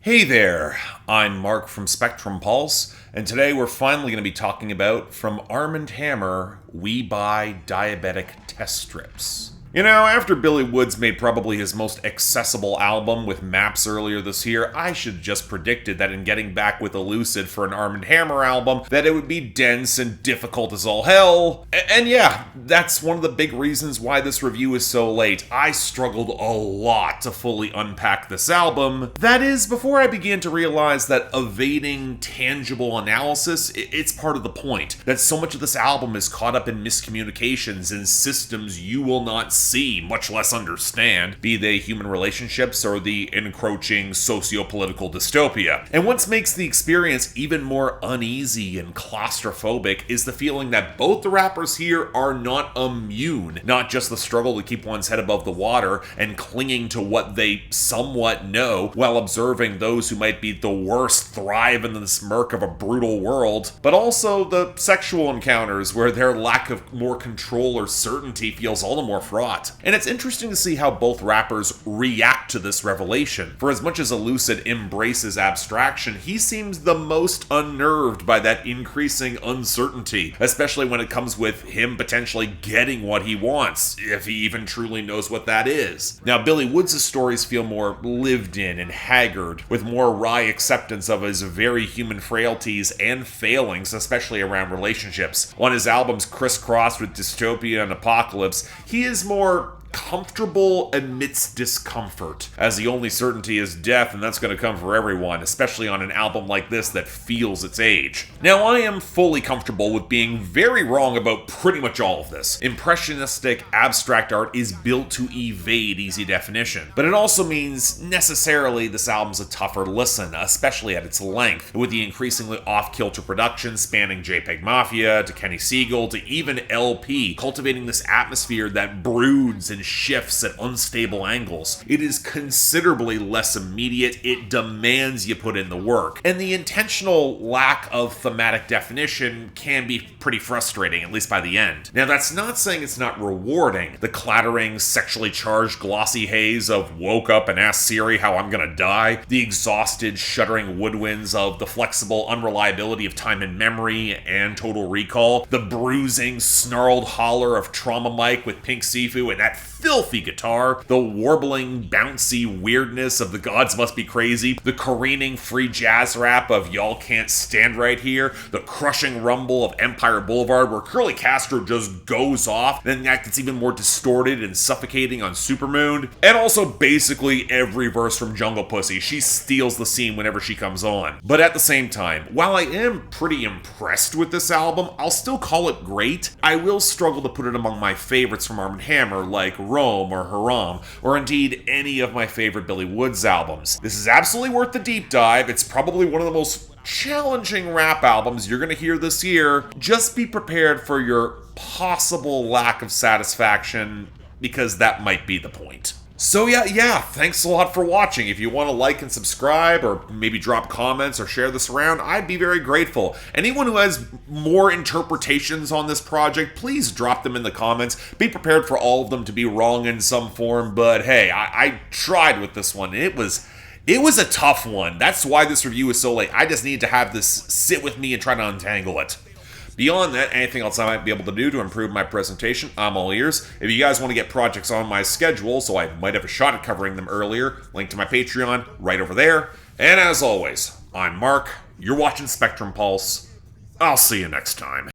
Hey there, I'm Mark from Spectrum Pulse, and today we're finally going to be talking about From Armand Hammer, We Buy Diabetic Test Strips. You know, after Billy Woods made probably his most accessible album with Maps earlier this year, I should have just predicted that in getting back with ELUCID for an Armand Hammer album, that it would be dense and difficult as all hell. And yeah, that's one of the big reasons why this review is so late. I struggled a lot to fully unpack this album. That is, before I began to realize that evading tangible analysis, it's part of the point. That so much of this album is caught up in miscommunications and systems you will not see, much less understand, be they human relationships or the encroaching socio-political dystopia. And what makes the experience even more uneasy and claustrophobic is the feeling that both the rappers here are not immune, not just the struggle to keep one's head above the water and clinging to what they somewhat know while observing those who might be the worst thrive in this murk of a brutal world, but also the sexual encounters where their lack of more control or certainty feels all the more fraught. And it's interesting to see how both rappers react to this revelation. For as much as ELUCID embraces abstraction, he seems the most unnerved by that increasing uncertainty, especially when it comes with him potentially getting what he wants, if he even truly knows what that is. Now, Billy Woods' stories feel more lived in and haggard, with more wry acceptance of his very human frailties and failings, especially around relationships. On his albums crisscrossed with dystopia and apocalypse, he is more comfortable amidst discomfort, as the only certainty is death, and that's going to come for everyone, especially on an album like this that feels its age. Now, I am fully comfortable with being very wrong about pretty much all of this. Impressionistic abstract art is built to evade easy definition, but it also means necessarily this album's a tougher listen, especially at its length, with the increasingly off-kilter production spanning JPEG Mafia to Kenny Siegel to even LP, cultivating this atmosphere that broods and shifts at unstable angles. It is considerably less immediate, it demands you put in the work, and the intentional lack of thematic definition can be pretty frustrating, at least by the end. Now, that's not saying it's not rewarding. The clattering, sexually charged, glossy haze of woke up and asked Siri how I'm gonna die, the exhausted, shuddering woodwinds of the flexible unreliability of time and memory and Total Recall, the bruising, snarled holler of Trauma Mike with Pink Siifu and that filthy guitar, the warbling, bouncy weirdness of The Gods Must Be Crazy, the careening free jazz rap of Y'all Can't Stand Right Here, the crushing rumble of Empire Boulevard where Curly Castro just goes off, then that gets even more distorted and suffocating on Supermooned, and also basically every verse from Junglepussy. She steals the scene whenever she comes on. But at the same time, while I am pretty impressed with this album, I'll still call it great. I will struggle to put it among my favorites from Armand Hammer, like Rome or Haram, or indeed any of my favorite Billy Woods albums. This is absolutely worth the deep dive. It's probably one of the most challenging rap albums you're going to hear this year. Just be prepared for your possible lack of satisfaction, because that might be the point. So yeah, thanks a lot for watching. If you want to like and subscribe, or maybe drop comments or share this around, I'd be very grateful. Anyone who has more interpretations on this project, please drop them in the comments. Be prepared for all of them to be wrong in some form, but hey, I tried with this one. It was a tough one. That's why this review is so late. I just need to have this sit with me and try to untangle it. Beyond that, anything else I might be able to do to improve my presentation, I'm all ears. If you guys want to get projects on my schedule, so I might have a shot at covering them earlier, link to my Patreon right over there. And as always, I'm Mark, you're watching Spectrum Pulse. I'll see you next time.